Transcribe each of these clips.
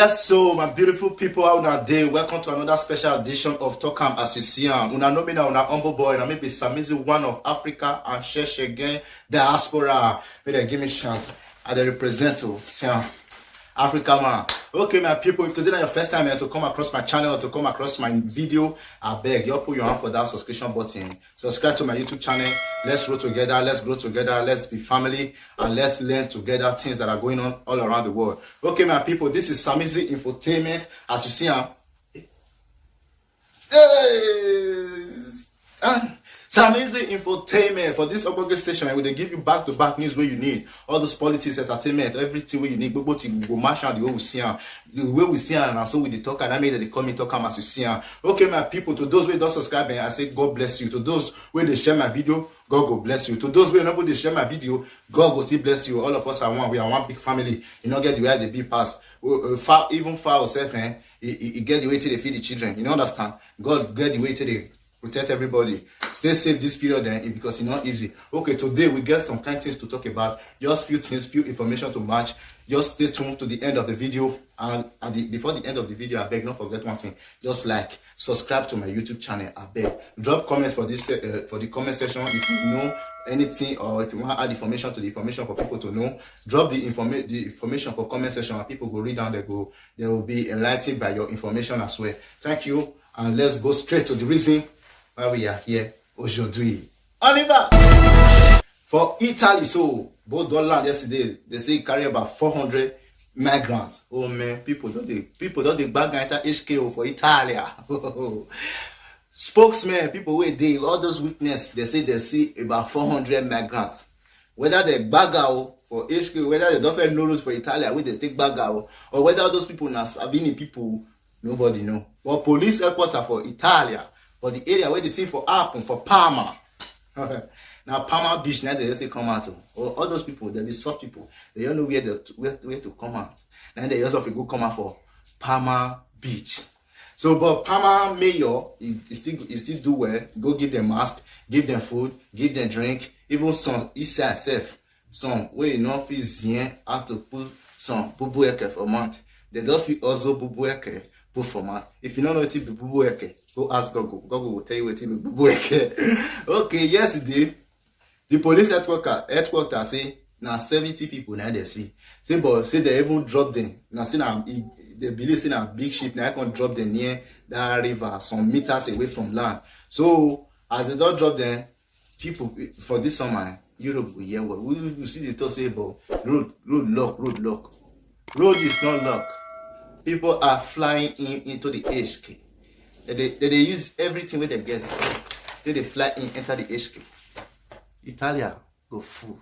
Yes, so my beautiful people out there, day. Welcome to another special edition of Tokam as you see. Una know me now, una humble boy, and maybe Samizi, one of Africa and Shesh again, diaspora. May they give me chance. I represent to Siam. Africa man. Okay, my people, if today is your first time to come across my channel or to come across my video, I beg you put your hand for that subscription button. Subscribe to my YouTube channel. Let's grow together, let's grow together, let's be family, and let's learn together things that are going on all around the world. Okay, my people, this is Samizi Infotainment. As you see, Samizi Infotainment. For this upper station, I will give you back-to-back news where you need all those politics, entertainment, everything where you need. But we go match out the way we see the way we see and so with the talk, and I made that they call me talk as you see. Okay, my people, to those who don't subscribe, I say God bless you. To those where they share my video, God will bless you. To those where nobody share my video, God will still bless you. All of us are one. We are one big family. You know, get the way they be passed. Far, even far yourself, you get the way to they feed the children. You know, understand? God get the way to they protect everybody. Stay safe this period because it's not easy. Okay, today we get some kind of things to talk about. Just few things, few information to match. Just stay tuned to the end of the video. And before the end of the video, I beg, not forget one thing. Just like, subscribe to my YouTube channel. I beg. Drop comments for this for the comment section if you know anything, or if you want to add information to the information for people to know. Drop the information for comment section, and people go read down. They will be enlightened by your information as well. Thank you, and let's go straight to the reason why we are here aujourd'hui. Oliver for Italy. So both dollar yesterday they say carry about 400 migrants. Oh man, people don't they bag enter HKO for Italia. Spokesman, people where they all those witness, they say they see about 400 migrants. Whether they bag out for HKO, whether they don't have no roads for Italia, where they take bag out, or whether those people now Sabini people, nobody know. But police headquarters for Italia, for the area where the thing for happen for Parma. Now Parma Beach, now they have to come out. All those people, they be soft people. They don't know where to come out. And they also people come out for Parma Beach. So, but Parma mayor, he still do well. Go give them mask, give them food, give them drink. Even some, he said himself, some where you know fees here have to put some bubu eke for month. They don't feel also bubu eke put for month. If you don't know what it be bubu eke, go ask Google. Google will tell you what it be bubu eke. Okay, yesterday, the police headquarters say now 70 people now they see. Say but say they even drop them. Now see now they believe say a big ship now I can drop them near that river some meters away from land. So as they don't drop them, people for this summer Europe will hear what we see the talk say about road lock. Road is not lock. People are flying into the HK. They use everything where they get. They fly in, enter the HK. Italia go full.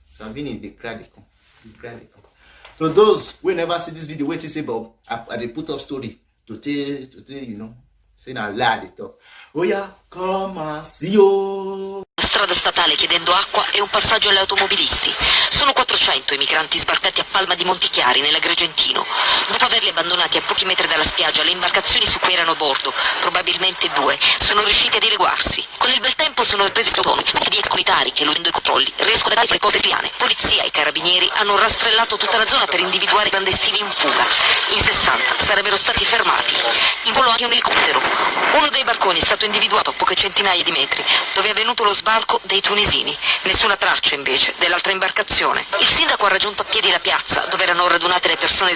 Salvini they cry they come. So those who never see this video, wait to say Bob, they put up story to tell you know, say na lie they talk. Oh yeah, come and see you. Strada statale chiedendo acqua e un passaggio alle automobilisti. Sono 400 i migranti sbarcati a Palma di Montichiari, nell'Agrigentino. Dopo averli abbandonati a pochi metri dalla spiaggia, le imbarcazioni su cui erano a bordo, probabilmente 2, sono riusciti a dileguarsi. Con il bel tempo sono ripresi autonomi, di excomunitari che, eludendo i controlli, riescono ad le coste siciliane. Polizia e carabinieri hanno rastrellato tutta la zona per individuare i clandestini in fuga. In 60 sarebbero stati fermati. In volo anche un elicottero. Uno dei barconi è stato individuato a poche centinaia di metri, dove è avvenuto lo sbarco dei tunisini. Nessuna traccia invece dell'altra imbarcazione. Il sindaco ha raggiunto a piedi la piazza dove erano radunate le persone.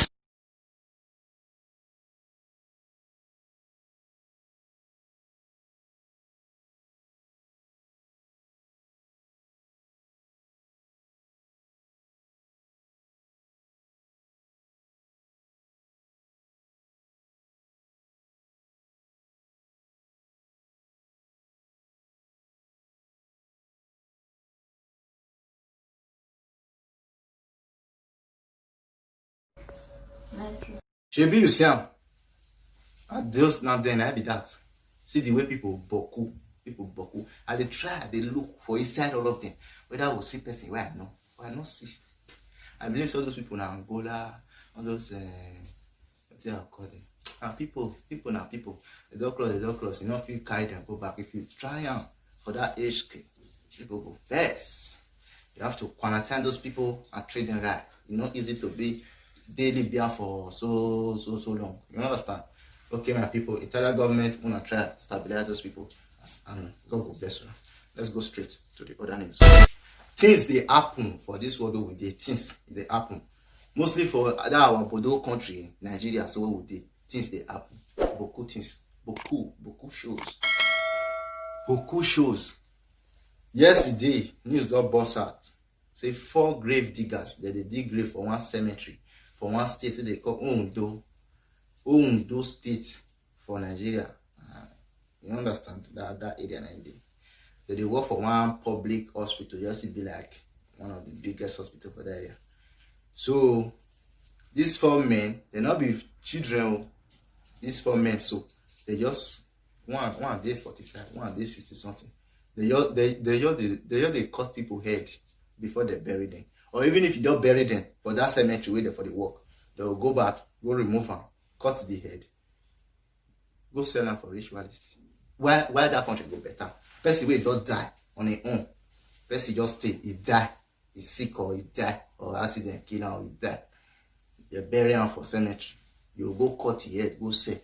Shebi you see am. And those now then I be that. See the way people boku. And they try, they look for inside all of them. Whether I will see person where I know, or I not see. I believe all those people in Angola, all those what's it called? And people. They don't cross. You know, if you carry them, go back. If you try them for that HK, people go first. You have to quarantine those people and treat them right. It's not easy to be dey Libya for so long. You understand? Okay, my people, Italian government wanna try to stabilize those people, and God will bless you. Let's go straight to the other news. Things they happen for this world we dey. Things they happen mostly for that our Bodo country, Nigeria. So we dey things they happen. Beaucoup things, beaucoup shows. Yesterday, news got burst out. Say 4 grave diggers they dig grave for one cemetery for one state wey they call Ondo State for Nigeria. You understand that area na dey. They work for one public hospital, just to be like one of the biggest hospitals for that area. So these 4 men, they not be children. These 4 men, so they just one day 45, one day 60 something. They just cut people head before they bury them. Or even if you don't bury them for that cemetery where they for the work, they will go back, go remove them, cut the head, go sell them for ritualists. Why that country go better? Person wey don't die on his own. Person just stay, he die, he's sick or he die, or accident kill him or he die. They bury him for cemetery. You go cut his head, go sell.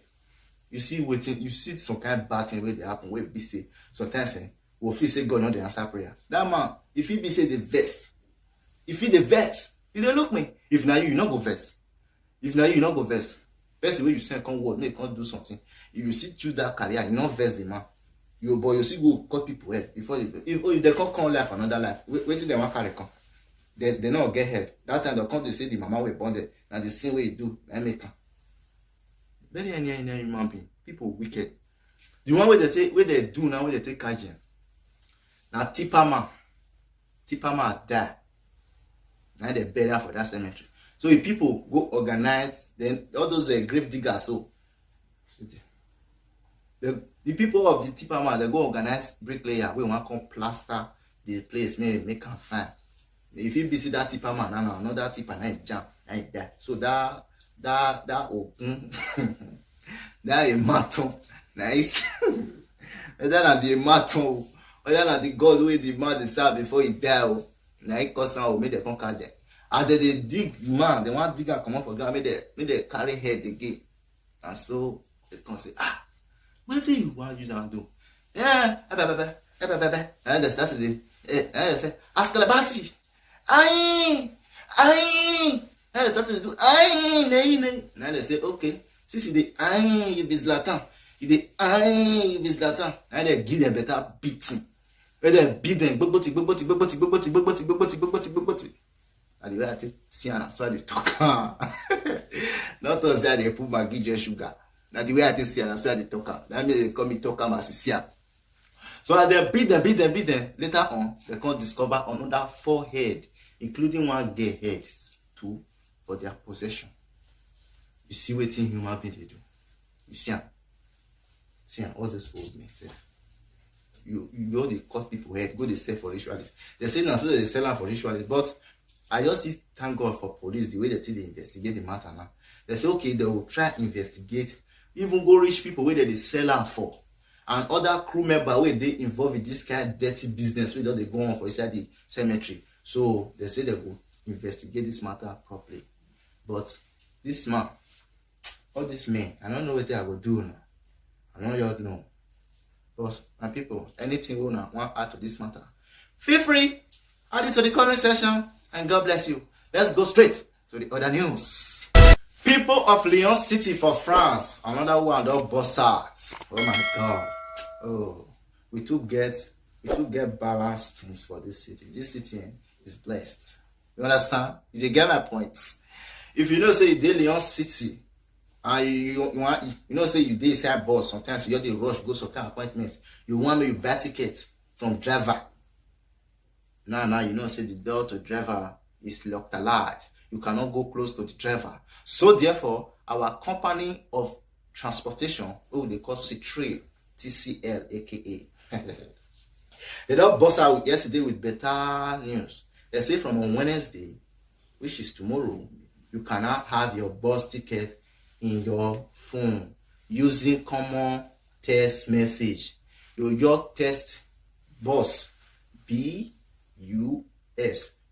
You see some kind of bad thing where they happen, where be say sometimes we'll feel say God not the answer prayer. That man, if he be say the verse, if he the verse, you don't look me. If now you not go verse. If now you not go verse. Person where you send come word, make can't do something. If you see through that career, you not verse the man. You see go cut people head before if they come life another life. Wait till they want carry come. They not get head. That time they come to say the mama will born there. Now the same way you do, I make them. Very any human being. People wicked. The one where they do now, where they take Kajian. Now tipper man die. Now they bury for that cemetery. So if people go organize, then all those grave diggers, so the people of the tipper man, they go organize bricklayer. We want to come plaster the place, make them fine. If you visit that tipper man, another tipper, now jam, now die. So that open, that a maton, nice. That the maton, that the God where the man deserve before he die. Now he cause some make them come catch them. As they dig man, they want dig and come up for ground, make they carry head again. And so they come say, what do you want you to do? Yeah, and they start to they say, Ascalabati, aye. And they start to do, aye. Now they say, okay, since you the aye, you be Zlatan. You the aye, you be Zlatan. And they give them better beating. When they beat them, boboti. And the way I take see and that's why they talk. Not us that they put Maggi just sugar. Now the way I take see and that's why they talk. That means they call me talk as you see. So as they beat them, later on, they can discover another 4 head, including one gay head, 2 for their possession. You see what human being they do. You see all those old men say. You go they cut people head, go they sell for ritualists. They say now so they sell them for ritualists, but I just thank God for police the way they investigate the matter now. They say okay, they will try investigate, even go reach people where they sell them for, and other crew member where they involved in this kind of dirty business where they go on for inside the cemetery. So they say they will investigate this matter properly. But this man, all this men, I don't know what I will do now. I know you all know. Because my people, anything you want to add to this matter, feel free, add it to the comment section, and God bless you. Let's go straight to the other news. People of Lyon City for France, another one don't bust out. Oh my God. Oh, we too get balanced things for this city. This city is blessed. You understand? You get my point. If you know say you dey Lyon City, and you know say you dey inside bus, sometimes you dey rush go some kind of appointment. You want me you buy ticket from driver. Now you know say the door to driver is localized. You cannot go close to the driver. So therefore, our company of transportation, they call Citrail, TCL, aka. They don't bust out yesterday with better news. They say from on Wednesday, which is tomorrow, you cannot have your bus ticket in your phone using common text message. You just text bus BUS.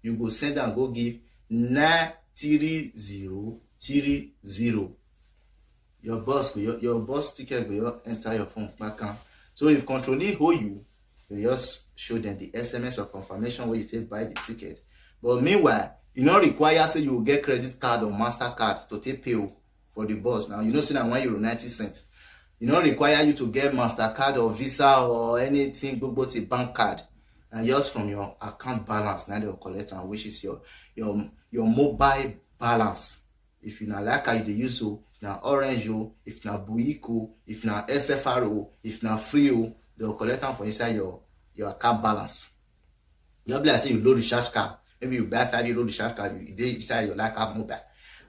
You go send and go give 90 3030. Your boss ticket will enter your phone back on. So if controlling hold you just show them the SMS or confirmation where you take buy the ticket. But meanwhile, you not require say you will get credit card or MasterCard to take pay for the bus. Now you know say na €1.90. You not require you to get MasterCard or Visa or anything, both a bank card. And just from your account balance, now they'll collect, and which is your mobile balance. If you not like how you use so, if na Orange, if na Buico, if na SFRO, if na Frio, they'll collect them for inside your account balance. You'll be like say you load recharge card. Maybe you buy 5 euro recharge card, you inside your like app mobile,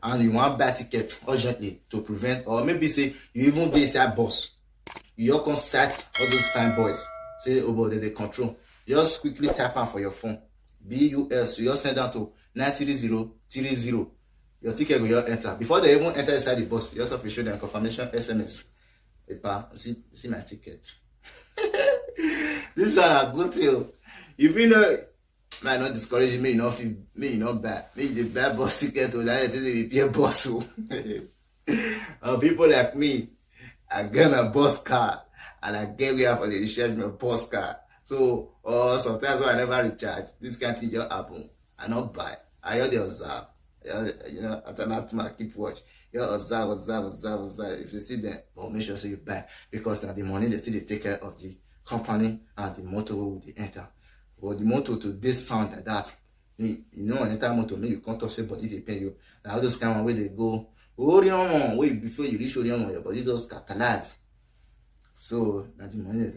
and you want buy ticket urgently to prevent, or maybe say you even be inside bus. You all come sight all those fine boys. Say oh but they control. You just quickly type out for your phone. BUS, you just send down to 93030. Your ticket will just enter. Before they even enter inside the bus, you also have to show them confirmation SMS. See my ticket. This is a good deal. If you know, might not discourage me enough, me not buy. Me the buy bus ticket to that they pay bus. People like me, I get my bus card and I get where for the recharge my bus card. So sometimes when I never recharge, this kind of thing just happen. I not buy. I hear the observe. You know, after that I keep watch. You observe. If you see them, but make sure so you buy, because now the money they take care of the company and the motor will they enter. But the motor to this sound like that, you know, enter motor, maybe you can't touch your body, they pay you. Now those kind of way they go, Orion, wait before you reach Orion, your body just catalyze. So now the money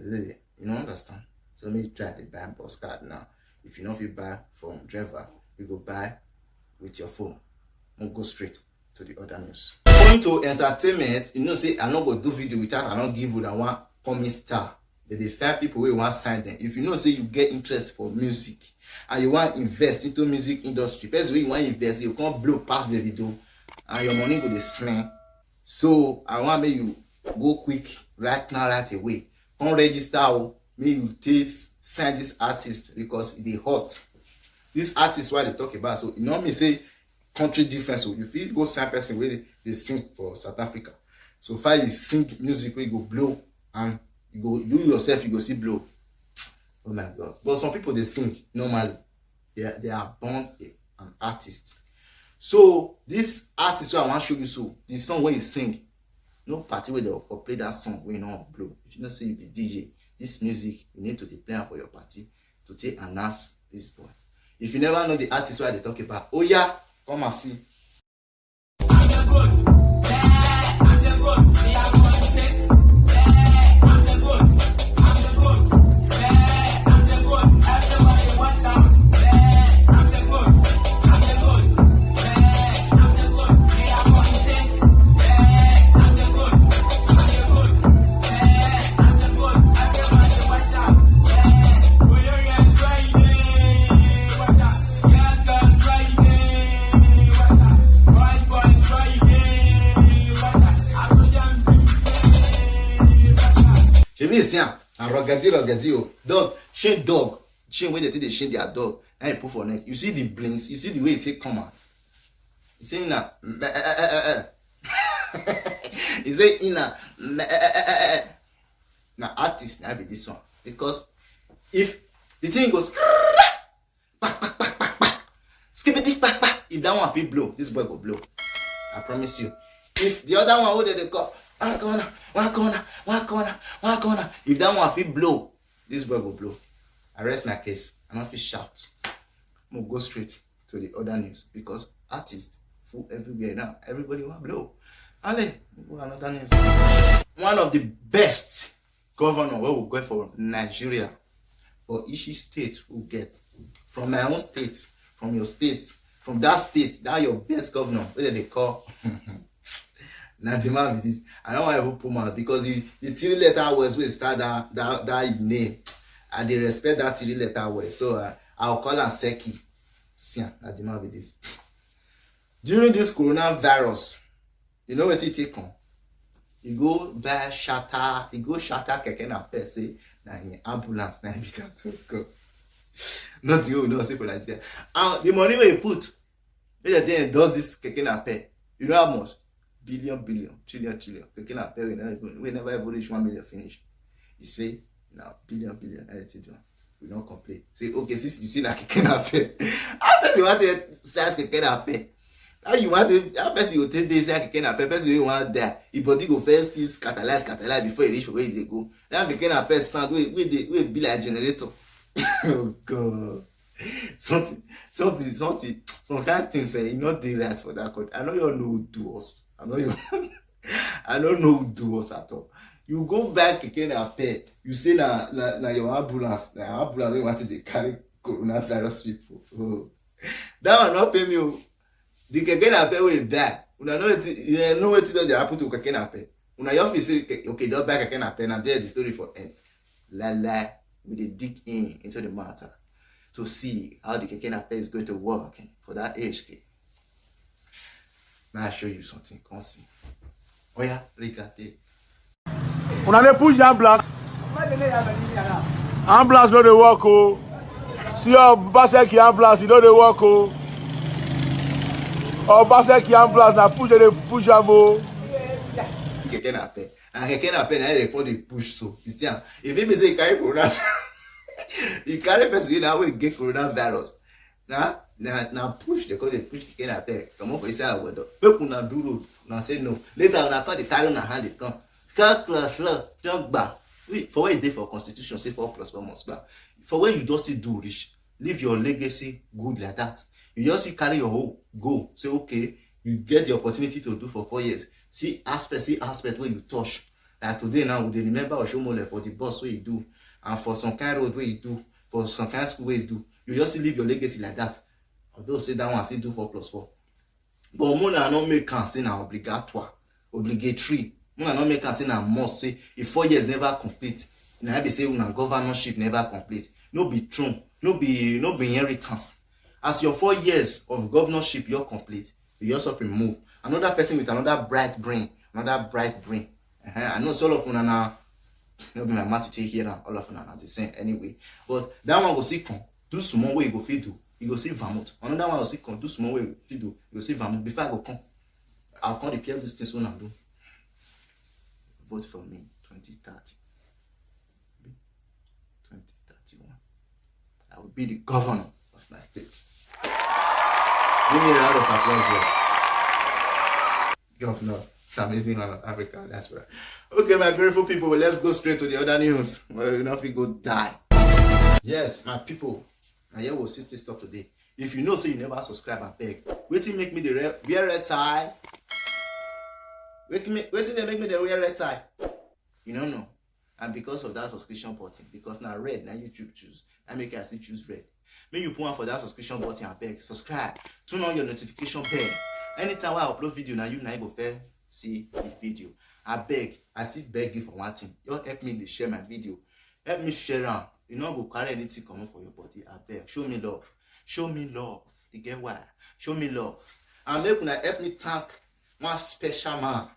you know, understand. So maybe try to buy bus card now. If you know if you buy from driver, you go buy with your phone. Don't go straight to the other news. Going to entertainment, you know, say I not go do video without I don't give you that one coming star. They find people who want to sign them. If you know say you get interest for music and you want to invest into music industry, best way you want to invest, you can't blow past the video and your money go to smell. So I want make you go quick right now, right away. Come register. Maybe you taste sign this artist because they hot. This artist why they talk about. So you know me say country difference. So you feel go sign person where they sing for South Africa. So far you sing music where you go blow and you go you yourself you go see blow. Oh my God! But some people they sing normally. They are born an artist. So this artist where I want to show you so the song where you sing, no party where they will play that song where you know blow. If you don't say you be DJ. This music, you need to be playing for your party to take and announce this boy. If you never know the artist why they talk about, oh yeah, come and see. And Rogadi, dog, shame where they take they shame their dog, and you put for neck. You see the blinks, you see the way it take come out. You say na, you say ina, now artist now be this one, because if the thing goes skippity back, if that one feel blow, this boy go blow. I promise you. If the other one what they call one corner. If that one feel blow, this boy will blow. I rest my case. I don't feel shout. I'm go straight to the other news because artists full everywhere now. Everybody want blow. Ale, another news. One of the best governor where we go for Nigeria, for each state we get. From my own state, from your state, from that state, that your best governor, where they call. Now the man with this, I don't want to put mouth because the 3-letter words will start that name, and they respect that 3-letter word. So I'll call her Seki. See, now the man with this. During this coronavirus, you know what you take on? You go buy shatter, keke na per say na ambulance na be that go. Not you, no say for Nigeria. And the money where you put, If the thing does this keke nape, you know how much? Billion, trillion. Keke nape we never even reach 1 million finish. You say now billion, everything. We don't complain. Say okay, since you see that keke nape, how person want to size keke nape? How you want to? How person you take this keke nape? Person you want there? Your body go first still scatter before you reach where they go. That keke nape stand we be like generator. Oh God. Something, some kind of things you not do right for that country. I know you all know who do us. I don't know who do us at all. You go back again and pay. You say na your ambulance we wanted to carry coronavirus people. Oh. That one not pay me. The keke na pay will die. Una know what they happen to keke na pay. Una your office okay, just back keke na pay and there the story for end. La we dey dig into the matter to see how the keke nape is going to work for that HK. Now I show you something. Come see. Oh yeah, regardez. On a push ambulance. Ambulance no dey work oh. See your Obaseki ambulance, you know dey work oh. Obaseki ambulance na push am oh. Keke nape. And keke nape na dey call the push so. You see, if it be say carry corona. You carry person now will get coronavirus. Now push they call they push keke nape. Come on for inside our door. Make una do road. Una say no. Later una call the carry una hand it come. Jump back. For where you dey for constitution say 4+1 must back. For where you just still do rich, leave your legacy good like that. You just carry your whole go. Say okay, you get the opportunity to do for 4 years. See aspect where you touch. Like today now, they remember Oshomole for the bus where you do. And for some kind of road where you do, for some kind of school where you do, you just leave your legacy like that. Although say that one still do 4+4. But Mona not make can say na obligatory. Mona not make can say na must say if 4 years never complete. Now be say una governorship never complete. No be throne, no be inheritance. As your 4 years of governorship you're complete, you also remove another person with another bright brain. I know all of una now. No be my mouth to take here and all of them are the same anyway. But that one will see come, do small way you go feed do. You go see Vermouth. Another one will see come, do small way you feed do. You go see Vermouth. Before I go come, I'll come repair these things when I do. Vote for me 2030. 2031. I will be the governor of my state. Give me a round of applause. Governor. It's amazing on Africa, that's right. Okay, my beautiful people, well, let's go straight to the other news. Well, enough we go die. Yes, my people, and here we'll see this talk today. If you know, so you never subscribe, I beg. Waiting make me the wear red tie. Waiting they make me the wear red tie. You don't know. And because of that subscription button, because now red, now YouTube choose. I make I still choose red. Make you put on for that subscription button, I beg. Subscribe. Turn on your notification bell. Anytime I upload video, now you go fair. See the video. I still beg you for one thing. You help me to share my video. Help me share am. You know go carry anything coming for your body. I beg. Show me love. You get why? Show me love. And make una help me thank one special man.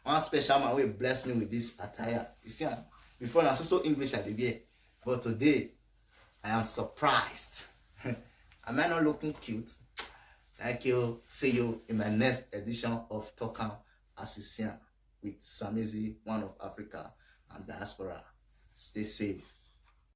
One special man will bless me with this attire. You see, before I so English I did, but today I am surprised. Am I not looking cute? Thank you. See you in my next edition of Talkam Assistant with Samizi, one of Africa and diaspora. Stay safe.